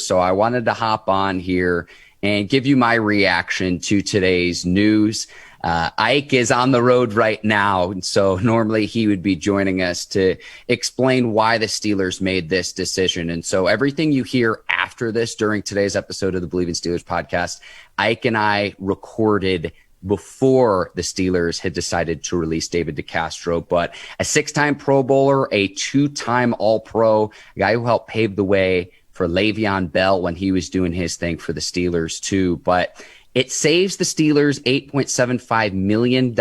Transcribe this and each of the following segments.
So I wanted to hop on here and give you my reaction to today's news. Ike is on the road right now, and so normally he would be joining us to explain why the Steelers made this decision. And so everything you hear after this during today's episode of the Bleav in Steelers podcast, Ike and I recorded before the Steelers had decided to release David DeCastro. But a 6-time Pro Bowler, a 2-time All-Pro, a guy who helped pave the way for Le'Veon Bell when he was doing his thing for the Steelers too. But it saves the Steelers $8.75 million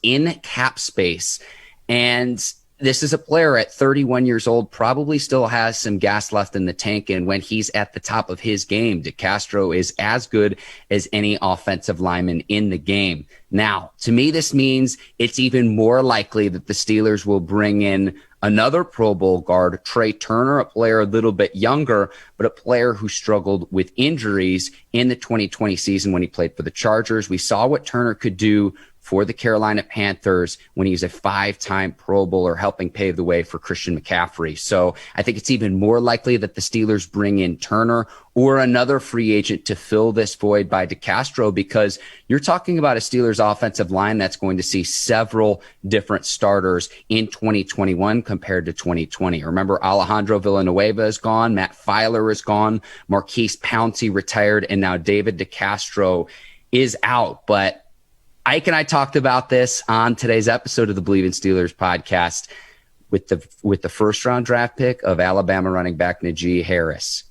in cap space. And this is a player at 31 years old, probably still has some gas left in the tank. And when he's at the top of his game, DeCastro is as good as any offensive lineman in the game. Now, to me, this means it's even more likely that the Steelers will bring in another Pro Bowl guard, Trai Turner, a player a little bit younger, but a player who struggled with injuries in the 2020 season when he played for the Chargers. We saw what Turner could do for the Carolina Panthers when he was a 5-time Pro Bowler, helping pave the way for Christian McCaffrey. So I think it's even more likely that the Steelers bring in Turner or another free agent to fill this void by DeCastro, because you're talking about a Steelers offensive line that's going to see several different starters in 2021 compared to 2020. Remember, Alejandro Villanueva is gone, Matt Filer is gone, Marquise Pouncey retired, and now David DeCastro is out. But Ike and I talked about this on today's episode of the Bleav in Steelers podcast with the first round draft pick of Alabama running back Najee Harris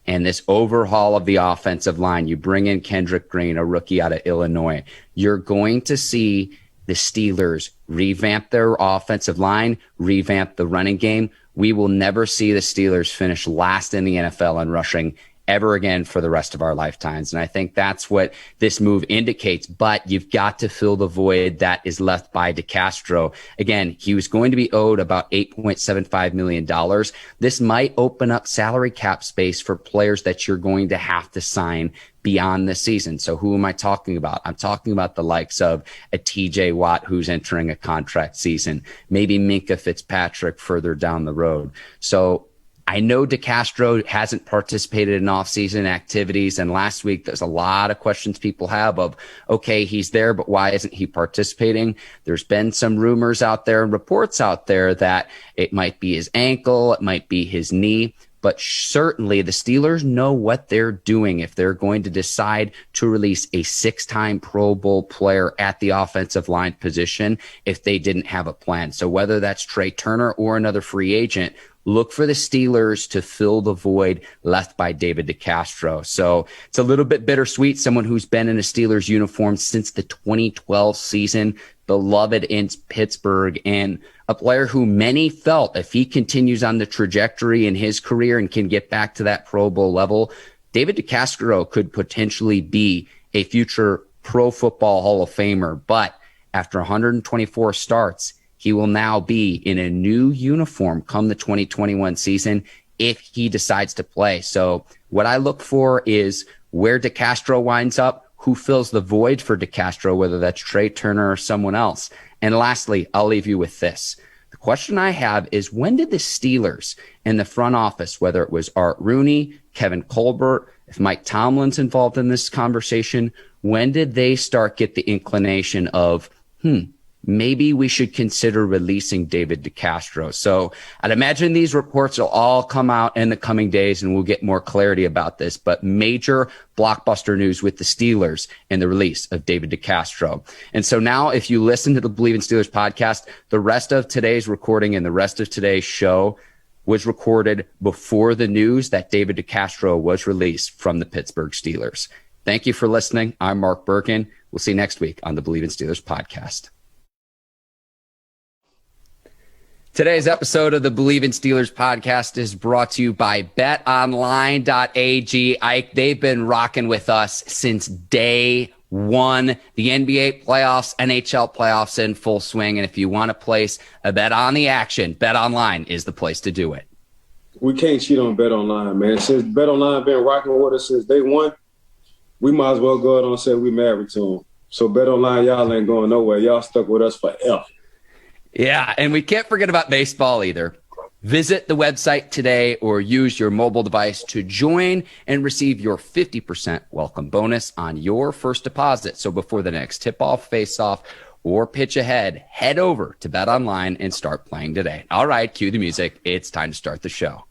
and this overhaul of the offensive line. You bring in Kendrick Green, a rookie out of Illinois. You're going to see the Steelers revamp their offensive line, revamp the running game. We will never see the Steelers finish last in the NFL in rushing ever again for the rest of our lifetimes. And I think that's what this move indicates. But you've got to fill the void that is left by DeCastro. Again, he was going to be owed about $8.75 million. This might open up salary cap space for players that you're going to have to sign beyond the season. So who am I talking about? I'm talking about the likes of a TJ Watt who's entering a contract season, maybe Minkah Fitzpatrick further down the road. So I know DeCastro hasn't participated in off-season activities, and last week there's a lot of questions people have of, okay, he's there, but why isn't he participating? There's been some rumors out there and reports out there that it might be his ankle, it might be his knee, but certainly the Steelers know what they're doing if they're going to decide to release a 6-time Pro Bowl player at the offensive line position if they didn't have a plan. So whether that's Trai Turner or another free agent, look for the Steelers to fill the void left by David DeCastro. So it's a little bit bittersweet. Someone who's been in a Steelers uniform since the 2012 season, beloved in Pittsburgh, and a player who many felt if he continues on the trajectory in his career and can get back to that Pro Bowl level, David DeCastro could potentially be a future Pro Football Hall of Famer. But after 124 starts, he will now be in a new uniform come the 2021 season if he decides to play. So what I look for is where DeCastro winds up, who fills the void for DeCastro, whether that's Trai Turner or someone else. And lastly, I'll leave you with this. The question I have is, when did the Steelers in the front office, whether it was Art Rooney, Kevin Colbert, if Mike Tomlin's involved in this conversation, when did they start get the inclination of, maybe we should consider releasing David DeCastro? So I'd imagine these reports will all come out in the coming days and we'll get more clarity about this. But major blockbuster news with the Steelers and the release of David DeCastro. And so now if you listen to the Bleav in Steelers podcast, the rest of today's recording and the rest of today's show was recorded before the news that David DeCastro was released from the Pittsburgh Steelers. Thank you for listening. I'm Mark Bergin. We'll see you next week on the Bleav in Steelers podcast. Today's episode of the Bleav in Steelers podcast is brought to you by BetOnline.ag. Ike, they've been rocking with us since day one. The NBA playoffs, NHL playoffs in full swing. And if you want to place a bet on the action, BetOnline is the place to do it. We can't cheat on BetOnline, man. Since BetOnline been rocking with us since day one, we might as well go ahead and say we married to them. So BetOnline, y'all ain't going nowhere. Y'all stuck with us forever. Yeah, and we can't forget about baseball either. Visit the website today or use your mobile device to join and receive your 50% welcome bonus on your first deposit. So before the next tip-off, face-off, or pitch ahead, head over to BetOnline and start playing today. All right, cue the music. It's time to start the show.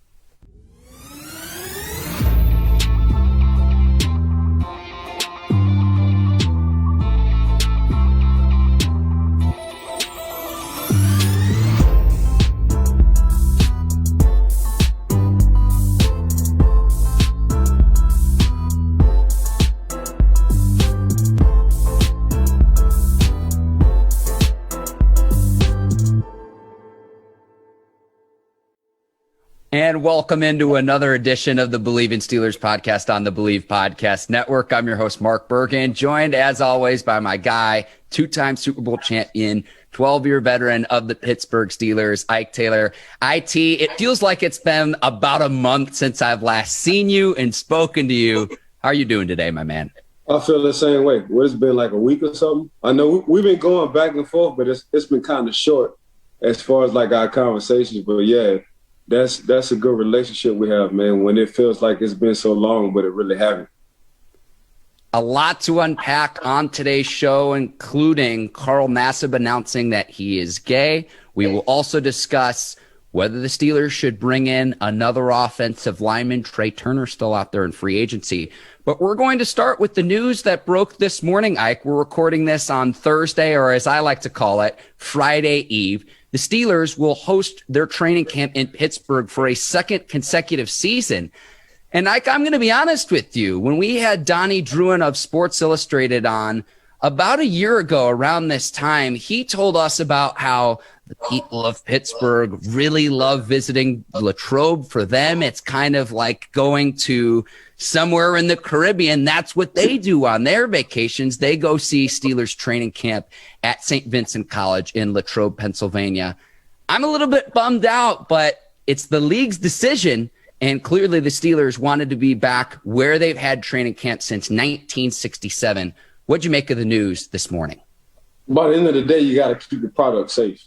And welcome into another edition of the Bleav in Steelers podcast on the Bleav Podcast Network. I'm your host, Mark Bergin, joined as always by my guy, two-time Super Bowl champion, 12-year veteran of the Pittsburgh Steelers, Ike Taylor. IT, it feels like it's been about a month since I've last seen you and spoken to you. How are you doing today, my man? I feel the same way. It's been like a week or something. I know we've been going back and forth, but it's been kind of short as far as like our conversations. But yeah, that's a good relationship we have, man, when it feels like it's been so long, but it really hasn't. A lot to unpack on today's show, including Carl Nassib announcing that he is gay. We will also discuss whether the Steelers should bring in another offensive lineman. Trai Turner still out there in free agency. But we're going to start with the news that broke this morning, Ike. We're recording this on Thursday, or as I like to call it, Friday Eve. The Steelers will host their training camp in Pittsburgh for a second consecutive season. And Ike, I'm going to be honest with you. When we had Donnie Druin of Sports Illustrated on about a year ago around this time, he told us about how the people of Pittsburgh really love visiting Latrobe. For them, it's kind of like going to somewhere in the Caribbean. That's what they do on their vacations. They go see Steelers training camp at Saint Vincent College in Latrobe, Pennsylvania. I'm a little bit bummed out, but it's the league's decision. And clearly the Steelers wanted to be back where they've had training camp since 1967. What'd you make of the news this morning? By the end of the day, you got to keep your product safe.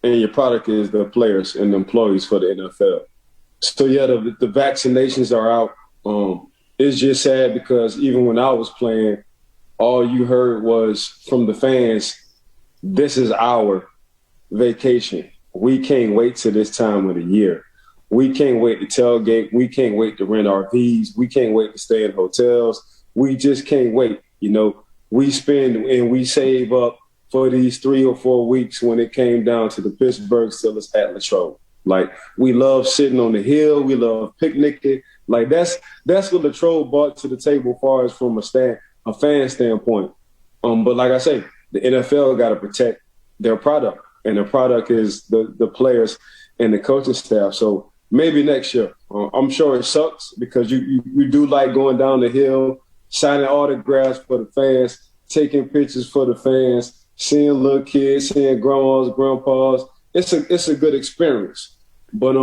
And your product is the players and the employees for the NFL. So, yeah, the vaccinations are out. It's just sad because even when I was playing, all you heard was from the fans, this is our vacation. We can't wait till this time of the year. We can't wait to tailgate. We can't wait to rent RVs. We can't wait to stay in hotels. We just can't wait. You know, we spend and we save up for these 3 or 4 weeks when it came down to the Pittsburgh Steelers at Latrobe. Like, we love sitting on the hill. We love picnicking. Like, that's what Latrobe brought to the table as far as from a fan standpoint. But like I say, the NFL got to protect their product, and the product is the players and the coaching staff. So maybe next year. I'm sure it sucks because you do like going down the hill, signing autographs for the fans, taking pictures for the fans, seeing little kids, seeing grandmas, grandpas. It's a good experience. But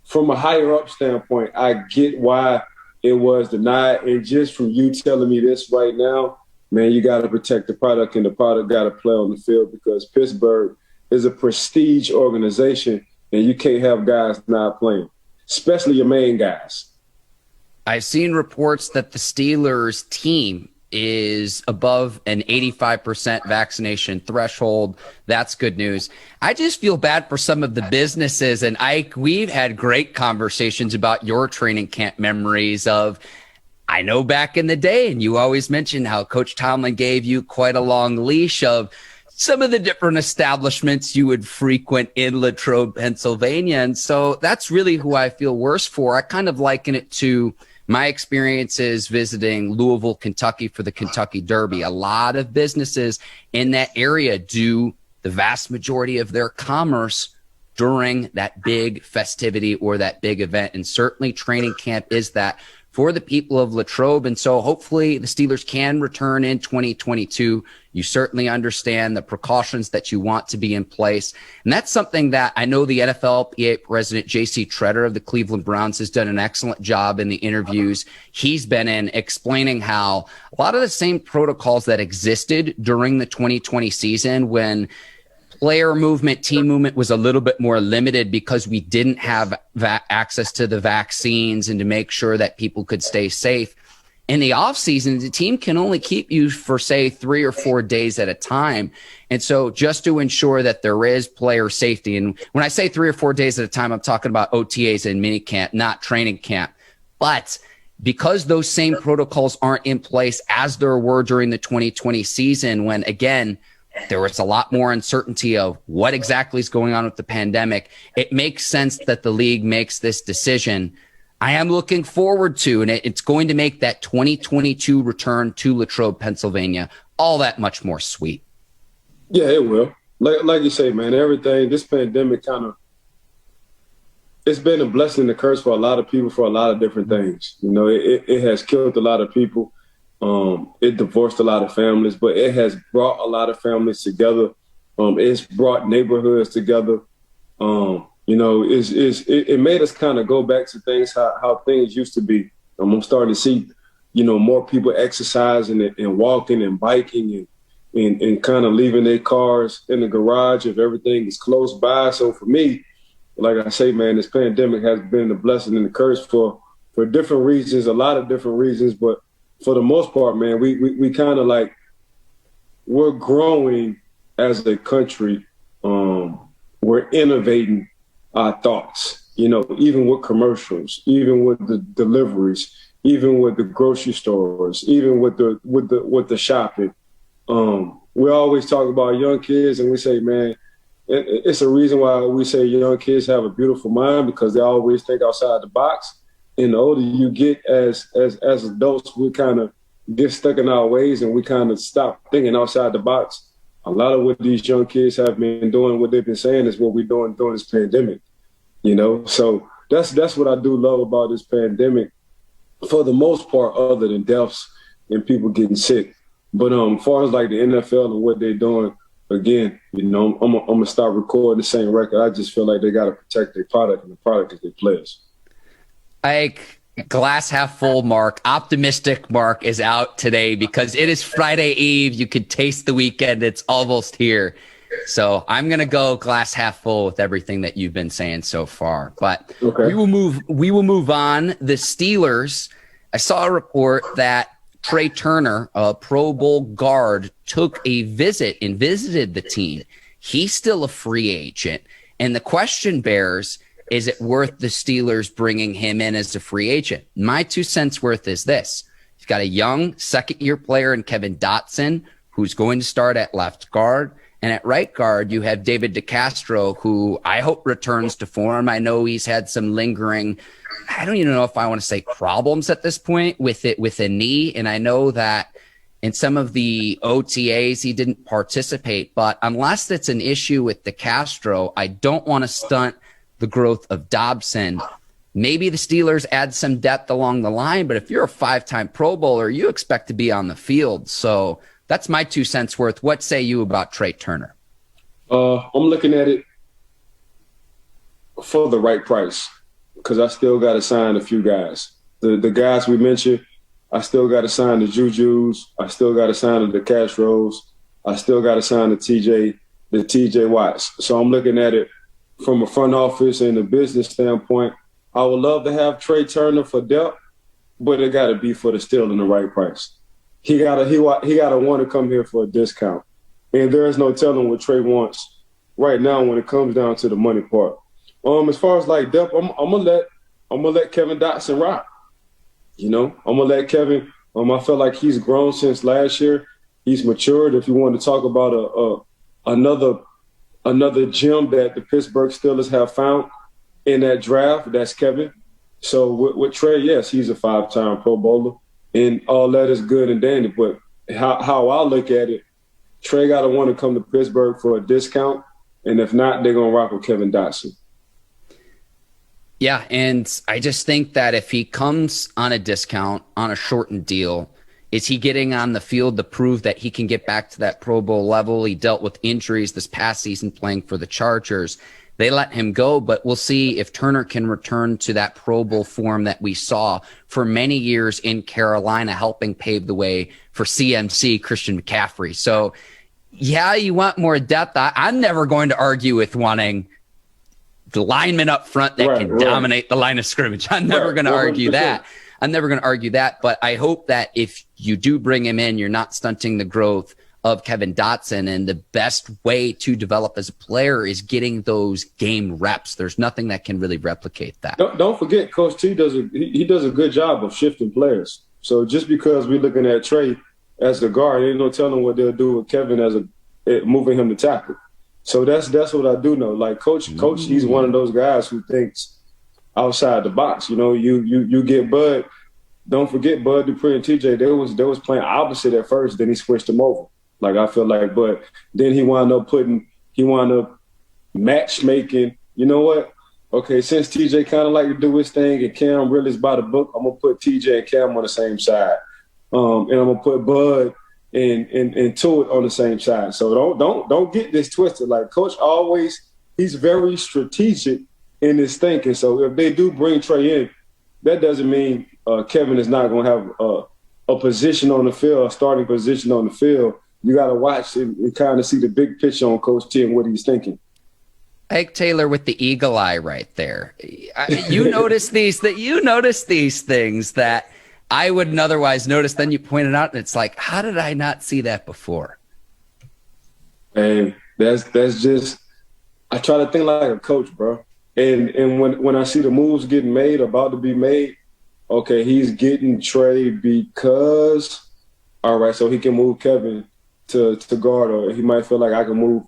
from a higher up standpoint, I get why it was denied. And just from you telling me this right now, man, you got to protect the product, and the product got to play on the field because Pittsburgh is a prestige organization, and you can't have guys not playing, especially your main guys. I've seen reports that the Steelers team is above an 85% vaccination threshold. That's good news. I just feel bad for some of the businesses. And Ike, we've had great conversations about your training camp memories of, I know back in the day, and you always mentioned how Coach Tomlin gave you quite a long leash of some of the different establishments you would frequent in Latrobe, Pennsylvania. And so that's really who I feel worse for. I kind of liken it to my experiences visiting Louisville, Kentucky for the Kentucky Derby. A lot of businesses in that area do the vast majority of their commerce during that big festivity or that big event. And certainly training camp is that for the people of Latrobe. And so hopefully the Steelers can return in 2022. You certainly understand the precautions that you want to be in place. And that's something that I know the NFLPA president, J.C. Tretter of the Cleveland Browns, has done an excellent job in the interviews he's been in, explaining how a lot of the same protocols that existed during the 2020 season when player movement, team movement was a little bit more limited because we didn't have access to the vaccines and to make sure that people could stay safe. In the offseason, the team can only keep you for, say, 3 or 4 days at a time. And so just to ensure that there is player safety, and when I say 3 or 4 days at a time, I'm talking about OTAs and minicamp, not training camp. But because those same protocols aren't in place as there were during the 2020 season, when, again, there was a lot more uncertainty of what exactly is going on with the pandemic, it makes sense that the league makes this decision. I am looking forward to, and it's going to make that 2022 return to Latrobe, Pennsylvania, all that much more sweet. Yeah, it will. Like you say, man, everything, this pandemic it's been a blessing and a curse for a lot of people for a lot of different things. You know, it has killed a lot of people. It divorced a lot of families, but it has brought a lot of families together. It's brought neighborhoods together. You know, it made us kind of go back to things, how things used to be. I'm starting to see, you know, more people exercising and walking and biking and kind of leaving their cars in the garage if everything is close by. So for me, like I say, man, this pandemic has been a blessing and a curse for different reasons, a lot of different reasons. But for the most part, man, we kind of like, we're growing as a country. We're innovating our thoughts, you know, even with commercials, even with the deliveries, even with the grocery stores, even with the shopping. We always talk about young kids, and we say, man, it's a reason why we say young kids have a beautiful mind, because they always think outside the box. And the older you get as adults, we kind of get stuck in our ways and we kind of stop thinking outside the box. A lot of what these young kids have been doing, what they've been saying, is what we're doing during this pandemic, you know? So that's what I do love about this pandemic, for the most part, other than deaths and people getting sick. But as far as like the NFL and what they're doing, again, you know, I'm gonna start recording the same record. I just feel like they got to protect their product, and the product is their players. Glass half full Mark, optimistic Mark is out today because it is Friday Eve. You could taste the weekend. It's almost here. So I'm going to go glass half full with everything that you've been saying so far. But okay, we will move on. The Steelers, I saw a report that Trai Turner, a Pro Bowl guard, took a visit and visited the team. He's still a free agent. And the question bears, is it worth the Steelers bringing him in as a free agent? My 2 cents worth is this. You've got a young second-year player in Kevin Dotson, who's going to start at left guard. And at right guard, you have David DeCastro, who I hope returns to form. I know he's had some lingering, I don't even know if I want to say problems at this point with a knee. And I know that in some of the OTAs, he didn't participate. But unless it's an issue with DeCastro, I don't want to stunt the growth of Dobson. Maybe the Steelers add some depth along the line, but if you're a 5-time Pro Bowler, you expect to be on the field. So that's my 2 cents worth. What say you about Trai Turner? I'm looking at it for the right price, because I still got to sign a few guys. The guys we mentioned, I still got to sign the Jujus. I still got to sign the DeCastros. I still got to sign the TJ Watts. So I'm looking at it from a front office and a business standpoint. I would love to have Trai Turner for depth, but it got to be for the still in the right price. He gotta want to come here for a discount, and there is no telling what Trai wants right now when it comes down to the money part. As far as like depth, I'm gonna let Kevin Dotson rock. You know, I'm gonna let Kevin. I feel like he's grown since last year. He's matured. If you want to talk about another gem that the Pittsburgh Steelers have found in that draft, that's Kevin. So with Trai, yes, he's a 5-time Pro Bowler, and all that is good and dandy. But how I look at it, Trai got to want to come to Pittsburgh for a discount, and if not, they're going to rock with Kevin Dotson. Yeah, and I just think that if he comes on a discount, on a shortened deal, is he getting on the field to prove that he can get back to that Pro Bowl level? He dealt with injuries this past season playing for the Chargers. They let him go, but we'll see if Turner can return to that Pro Bowl form that we saw for many years in Carolina, helping pave the way for CMC, Christian McCaffrey. So yeah, you want more depth. I'm never going to argue with wanting the linemen up front that can dominate the line of scrimmage. I'm never going to argue that. I'm never going to argue that. But I hope that if you do bring him in, you're not stunting the growth of Kevin Dotson. And the best way to develop as a player is getting those game reps. There's nothing that can really replicate that. Don't forget, Coach T does a good job of shifting players. So just because we're looking at Trai as the guard, ain't no telling what they'll do with Kevin as moving him to tackle. So that's what I do know. Like Coach, he's one of those guys who thinks outside the box. You know, you get Bud. Don't forget Bud Dupree and TJ. They was playing opposite at first. Then he switched them over. Like I feel like, but then he wound up matchmaking. You know what? Okay, since TJ kind of like to do his thing and Cam really is by the book, I'm gonna put TJ and Cam on the same side, and I'm gonna put Bud and Tuitt on the same side. So don't get this twisted. Like Coach he's very strategic in his thinking. So if they do bring Trai in, that doesn't mean Kevin is not going to have a position on the field, a starting position on the field. You got to watch and kind of see the big picture on Coach T and what he's thinking. Ike Taylor with the eagle eye right there. You notice these things that I wouldn't otherwise notice. Then you pointed out, and it's like, how did I not see that before? And that's just, I try to think like a coach, bro. And when I see the moves getting made, about to be made, okay, he's getting Trai because, all right, so he can move Kevin to guard, or he might feel like I can move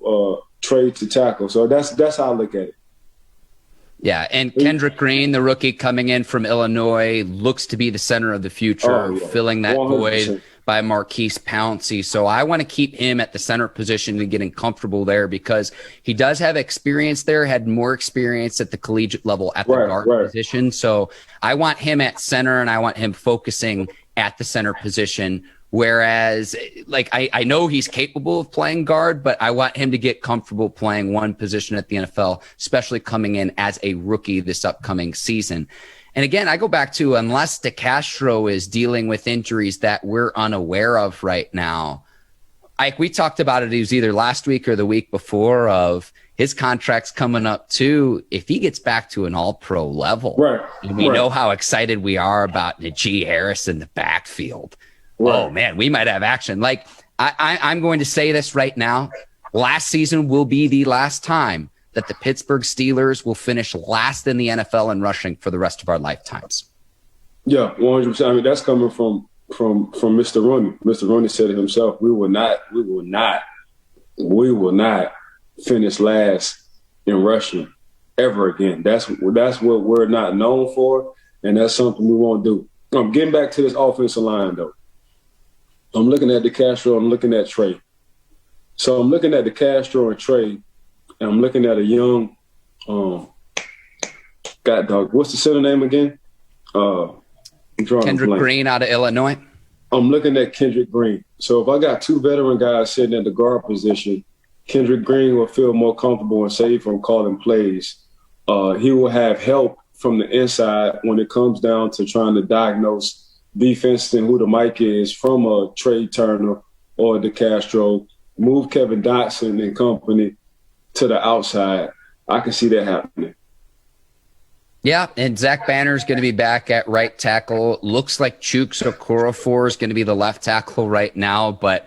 Trai to tackle. So that's how I look at it. Yeah, and Kendrick Green, the rookie coming in from Illinois, looks to be the center of the future, filling that 100%. Void by Marquise Pouncey. So I want to keep him at the center position and getting comfortable there because he does have experience there, had more experience at the collegiate level at the guard position. So I want him at center, and I want him focusing at the center position. Whereas, like, I know he's capable of playing guard, but I want him to get comfortable playing one position at the NFL, especially coming in as a rookie this upcoming season. And again, I go back to, unless DeCastro is dealing with injuries that we're unaware of right now, Ike, we talked about it. It was either last week or the week before, of his contract's coming up too. If he gets back to an all-pro level, and we know how excited we are about Najee Harris in the backfield. Oh, man, we might have action. Like, I'm going to say this right now. Last season will be the last time that the Pittsburgh Steelers will finish last in the NFL in rushing for the rest of our lifetimes. Yeah, 100%. I mean, that's coming from Mr. Rooney. Mr. Rooney said it himself. We will not finish last in rushing ever again. That's what we're not known for, and that's something we won't do. Getting back to this offensive line, though. I'm looking at DeCastro, I'm looking at Trai. So I'm looking at DeCastro and Trai, and I'm looking at a young, what's the center name again? Kendrick Green out of Illinois. I'm looking at Kendrick Green. So if I got two veteran guys sitting at the guard position, Kendrick Green will feel more comfortable and safe from calling plays. He will have help from the inside when it comes down to trying to diagnose defense and who the mic is from a Trai Turner or DeCastro, move Kevin Dotson and company to the outside. I can see that happening. Yeah, and Zach Banner's going to be back at right tackle. Looks like Chuks Okorafor is going to be the left tackle right now. But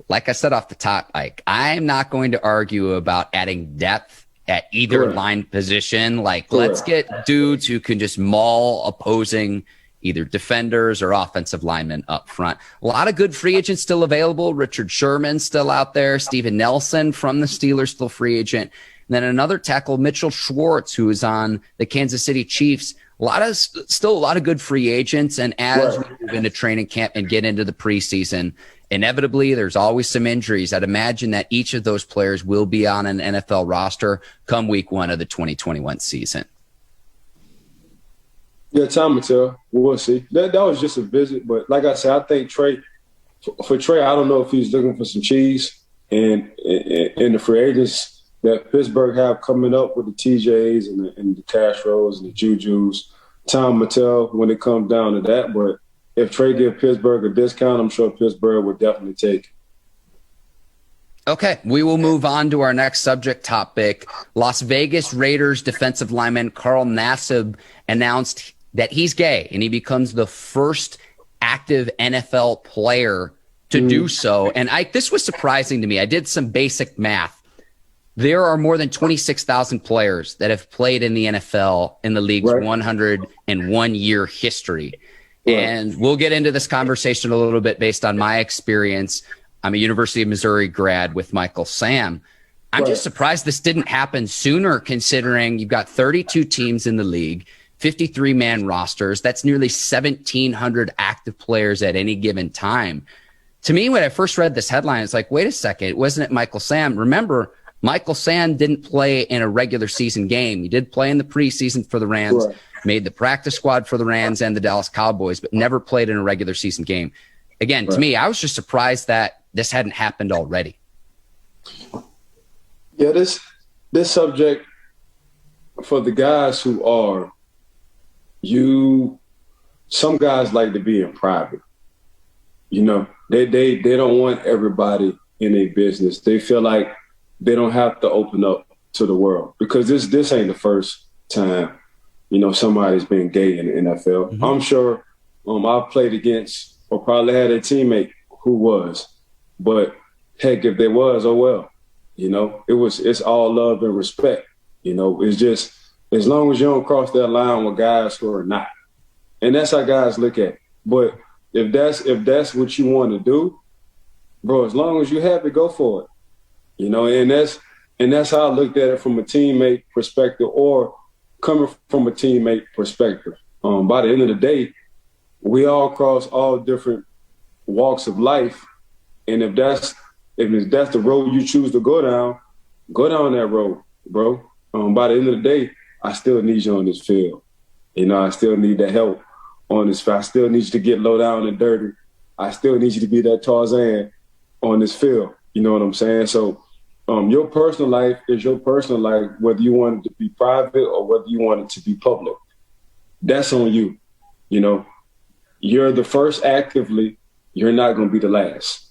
like I said off the top, Ike, I'm not going to argue about adding depth at either line position. Like, let's get dudes who can just maul opposing either defenders or offensive linemen up front. A lot of good free agents still available. Richard Sherman still out there. Steven Nelson from the Steelers, still free agent. And then another tackle, Mitchell Schwartz, who is on the Kansas City Chiefs. Still a lot of good free agents. And as we move into training camp and get into the preseason, inevitably there's always some injuries. I'd imagine that each of those players will be on an NFL roster come week 1 of the 2021 season. Yeah, time will tell. We'll see. That was just a visit, but like I said, I think Trai, I don't know if he's looking for some cheese and the free agents that Pittsburgh have coming up with the TJs and the Castros and the Jujus. Time will tell when it comes down to that, but if Trai give Pittsburgh a discount, I'm sure Pittsburgh would definitely take it. Okay, we will move on to our next subject topic. Las Vegas Raiders defensive lineman Carl Nassib announced that he's gay, and he becomes the first active NFL player to do so. And this was surprising to me. I did some basic math. There are more than 26,000 players that have played in the NFL in the league's 101-year history. Right. And we'll get into this conversation a little bit based on my experience. I'm a University of Missouri grad with Michael Sam. I'm just surprised this didn't happen sooner, considering you've got 32 teams in the league, 53-man rosters. That's nearly 1,700 active players at any given time. To me, when I first read this headline, it's like, wait a second, wasn't it Michael Sam? Remember, Michael Sam didn't play in a regular season game. He did play in the preseason for the Rams, made the practice squad for the Rams and the Dallas Cowboys, but never played in a regular season game. Again, to me, I was just surprised that this hadn't happened already. Yeah, this subject, for the guys who are, some guys like to be in private. You know, they don't want everybody in their business. They feel like they don't have to open up to the world, because this ain't the first time, you know, somebody's been gay in the NFL. Mm-hmm. I'm sure I've played against, or probably had a teammate who was, but heck, if there was, oh well, you know, it's all love and respect. You know, it's just, as long as you don't cross that line with guys who are not. And that's how guys look at it. But if that's what you want to do, bro, as long as you're happy, go for it. You know, and that's how I looked at it from a teammate perspective, or coming from a teammate perspective. By the end of the day, we all cross all different walks of life. And if that's the road you choose to go down that road, bro. By the end of the day, I still need you on this field. You know, I still need the help on this field. I still need you to get low down and dirty. I still need you to be that Tarzan on this field. You know what I'm saying? So your personal life is your personal life, whether you want it to be private or whether you want it to be public. That's on you. You know, you're the first actively, you're not going to be the last.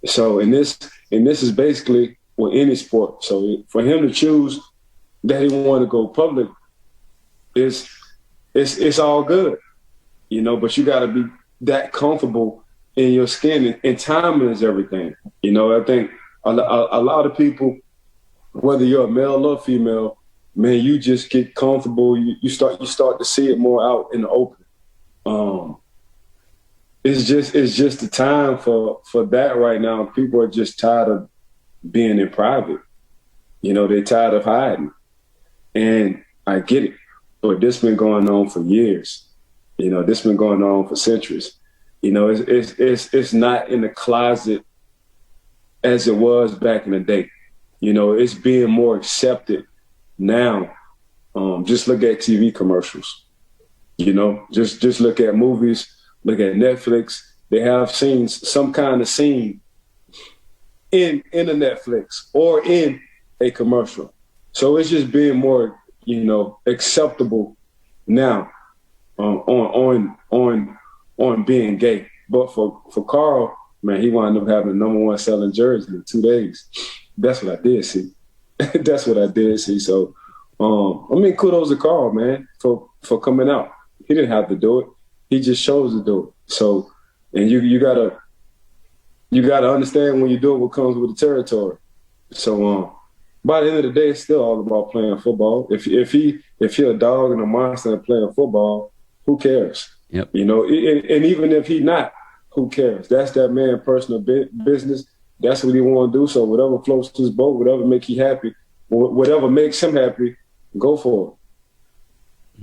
So, and this is basically with any sport. So for him to choose that he want to go public, it's all good, you know, but you got to be that comfortable in your skin, and timing is everything. You know, I think a lot of people, whether you're a male or female, man, you just get comfortable. You start to see it more out in the open. It's just the time for that right now. People are just tired of being in private. You know, they're tired of hiding. And I get it, but this been going on for years. You know, this been going on for centuries. You know, it's not in the closet as it was back in the day. You know, it's being more accepted now. Just look at TV commercials. You know, just look at movies, look at Netflix. They have scenes, some kind of scene in a Netflix or in a commercial. So it's just being more, you know, acceptable now on being gay. But for Carl, man, he wound up having the #1 selling jersey in 2 days. That's what I did see. That's what I did see. So, I mean, kudos to Carl, man, for coming out. He didn't have to do it. He just chose to do it. So, and you gotta understand when you do it what comes with the territory. So, by the end of the day, it's still all about playing football. If you're a dog and a monster and playing football, who cares? Yep. You know, and even if he not, who cares? That's that man's personal business. That's what he want to do. So whatever floats his boat, whatever makes you happy, whatever makes him happy, go for it.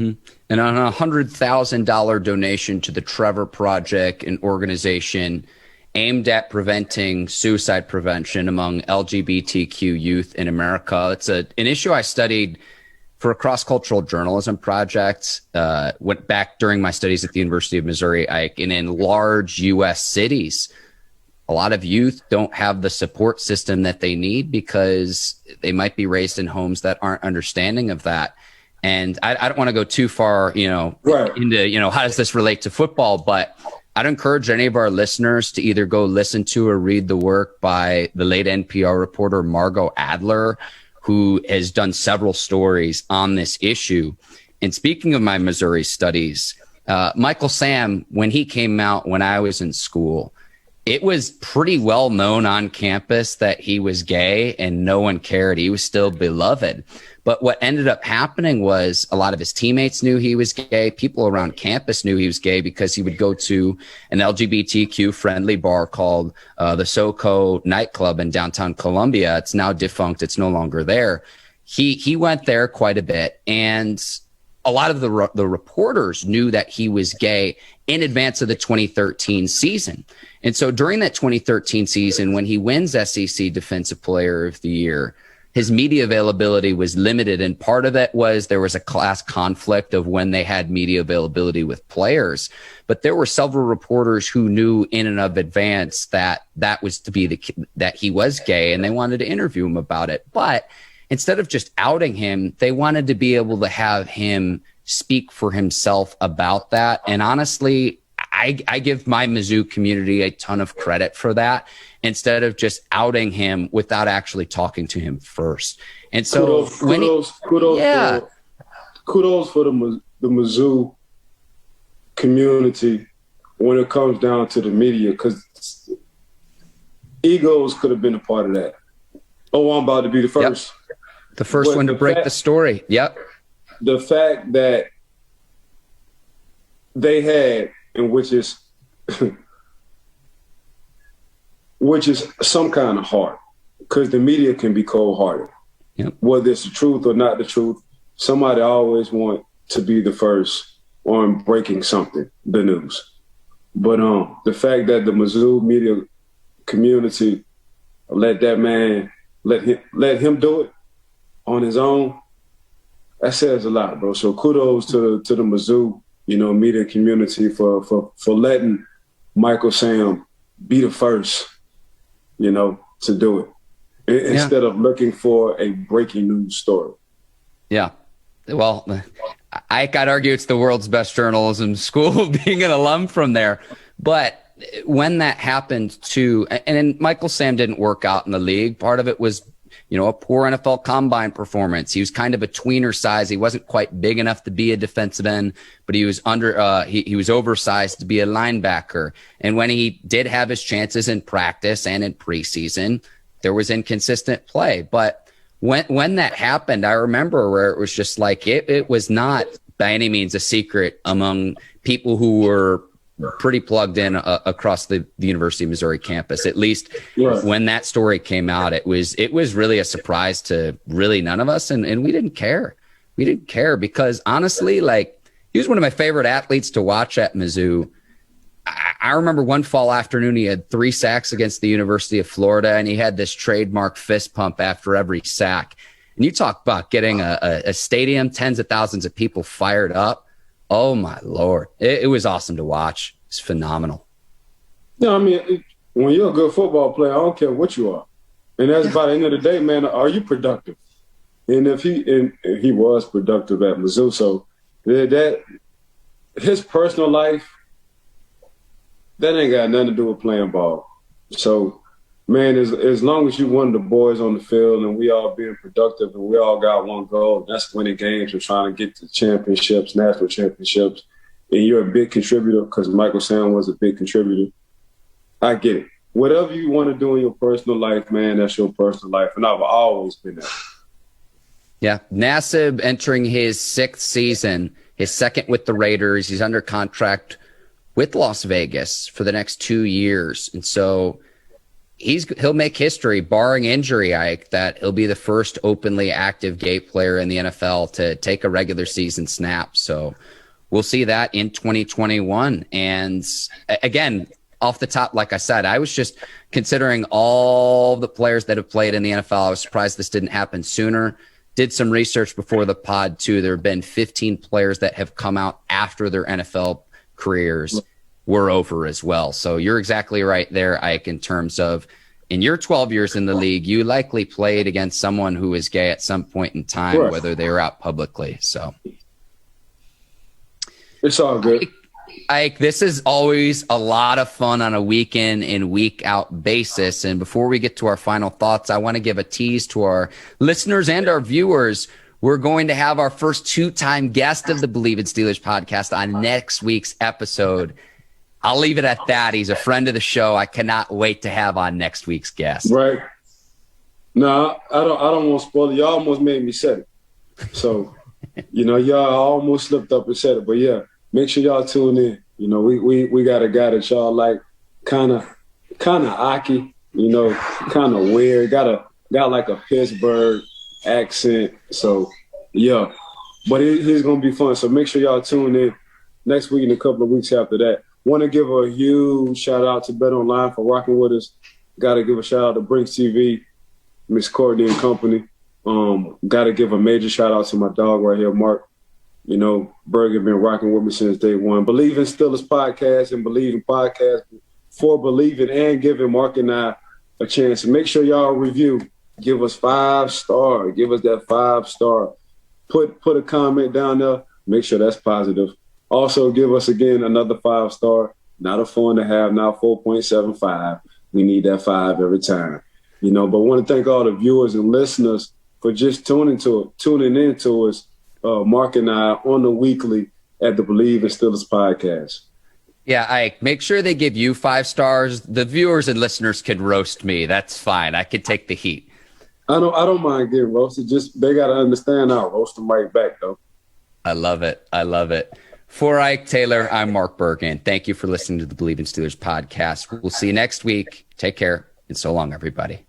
Mm-hmm. And on a $100,000 donation to the Trevor Project, an organization aimed at preventing suicide prevention among LGBTQ youth in America. It's an issue I studied for a cross-cultural journalism project. Went back during my studies at the University of Missouri, Ike, and in large U.S. cities, a lot of youth don't have the support system that they need because they might be raised in homes that aren't understanding of that. And I don't want to go too far, into, how does this relate to football? But I'd encourage any of our listeners to either go listen to or read the work by the late NPR reporter Margot Adler, who has done several stories on this issue. And speaking of my Missouri studies, Michael Sam, when he came out when I was in school, it was pretty well known on campus that he was gay and no one cared. He was still beloved. But what ended up happening was a lot of his teammates knew he was gay. People around campus knew he was gay because he would go to an LGBTQ friendly bar called the SoCo nightclub in downtown Columbia. It's now defunct. It's no longer there. He went there quite a bit, and a lot of the reporters knew that he was gay in advance of the 2013 season. And so during that 2013 season, when he wins SEC Defensive Player of the Year, his media availability was limited. And part of it was there was a class conflict of when they had media availability with players. But there were several reporters who knew in and of advance that was to be that he was gay, and they wanted to interview him about it. But instead of just outing him, they wanted to be able to have him speak for himself about that. And honestly, I give my Mizzou community a ton of credit for that, instead of just outing him without actually talking to him first. And so kudos for the Mizzou community when it comes down to the media, because egos could have been a part of that. Oh, I'm about to be the first. Yep. The first one to break the story. Yep. The fact that they had, and which is some kind of heart, because the media can be cold-hearted. Yep. Whether it's the truth or not the truth, somebody always want to be the first on breaking something, the news. But the fact that the Mizzou media community let that man, let him do it on his own, that says a lot, bro. So kudos to the Mizzou, media community for letting Michael Sam be the first, to do it instead of looking for a breaking news story. Yeah. Well, I'd argue it's the world's best journalism school, being an alum from there. But when that happened too, and then Michael Sam didn't work out in the league. Part of it was, a poor NFL combine performance. He was kind of a tweener size. He wasn't quite big enough to be a defensive end, but he was he was oversized to be a linebacker. And when he did have his chances in practice and in preseason, there was inconsistent play. But when that happened, I remember where it was just like, it was not by any means a secret among people who were pretty plugged in across the University of Missouri campus. At least when that story came out, it was really a surprise to really none of us. And we didn't care. We didn't care because honestly, he was one of my favorite athletes to watch at Mizzou. I remember one fall afternoon, he had 3 sacks against the University of Florida, and he had this trademark fist pump after every sack. And you talk about getting a stadium, tens of thousands of people fired up. Oh, my Lord. It was awesome to watch. It's phenomenal. No, I mean, when you're a good football player, I don't care what you are. And that's by the end of the day, man, are you productive? And if he was productive at Mizzou, so that his personal life, that ain't got nothing to do with playing ball. So, man, as long as you one of the boys on the field and we all being productive and we all got one goal, that's winning games and trying to get to championships, national championships, and you're a big contributor because Michael Sam was a big contributor, I get it. Whatever you want to do in your personal life, man, that's your personal life. And I've always been there. Yeah. Nassib entering his 6th season, his 2nd with the Raiders. He's under contract with Las Vegas for the next 2 years. And so he'll make history, barring injury, Ike, that he'll be the first openly active gay player in the NFL to take a regular season snap. So we'll see that in 2021. And again, off the top, like I said, I was just considering all the players that have played in the NFL. I was surprised this didn't happen sooner. Did some research before the pod too. There have been 15 players that have come out after their NFL careers were over as well. So you're exactly right there, Ike, in terms of in your 12 years in the league, you likely played against someone who was gay at some point in time, whether they were out publicly. So it's all good. Ike, this is always a lot of fun on a week in and week out basis. And before we get to our final thoughts, I want to give a tease to our listeners and our viewers. We're going to have our first two-time guest of the Bleav in Steelers podcast on next week's episode. I'll leave it at that. He's a friend of the show. I cannot wait to have on next week's guest. Right. No, I don't want to spoil it. Y'all almost made me say it. So, y'all almost slipped up and said it. But yeah, make sure y'all tune in. We got a guy that y'all like, kind of Aki, kind of weird. Got like a Pittsburgh accent. So yeah, but it's gonna be fun. So make sure y'all tune in next week and a couple of weeks after that. Want to give a huge shout out to BetOnline for rocking with us. Got to give a shout out to Brinks TV, Miss Courtney and company. Got to give a major shout out to my dog right here, Mark. Bergin been rocking with me since day one. Bleav in Steelers podcast and Bleav in podcast for believing and giving Mark and I a chance. Make sure y'all review. Give us 5 stars. Give us that 5-star. Put a comment down there. Make sure that's positive. Also, give us, again, another 5-star. Not a 4.5, not 4.75. We need that 5 every time. But I want to thank all the viewers and listeners for just tuning in to us, Mark and I, on the weekly at the Bleav in Steelers podcast. Yeah, Ike, make sure they give you 5 stars. The viewers and listeners can roast me. That's fine. I could take the heat. I don't mind getting roasted. Just they got to understand I'll roast them right back, though. I love it. For Ike Taylor, I'm Mark Bergin. Thank you for listening to the Bleav in Steelers podcast. We'll see you next week. Take care, and so long, everybody.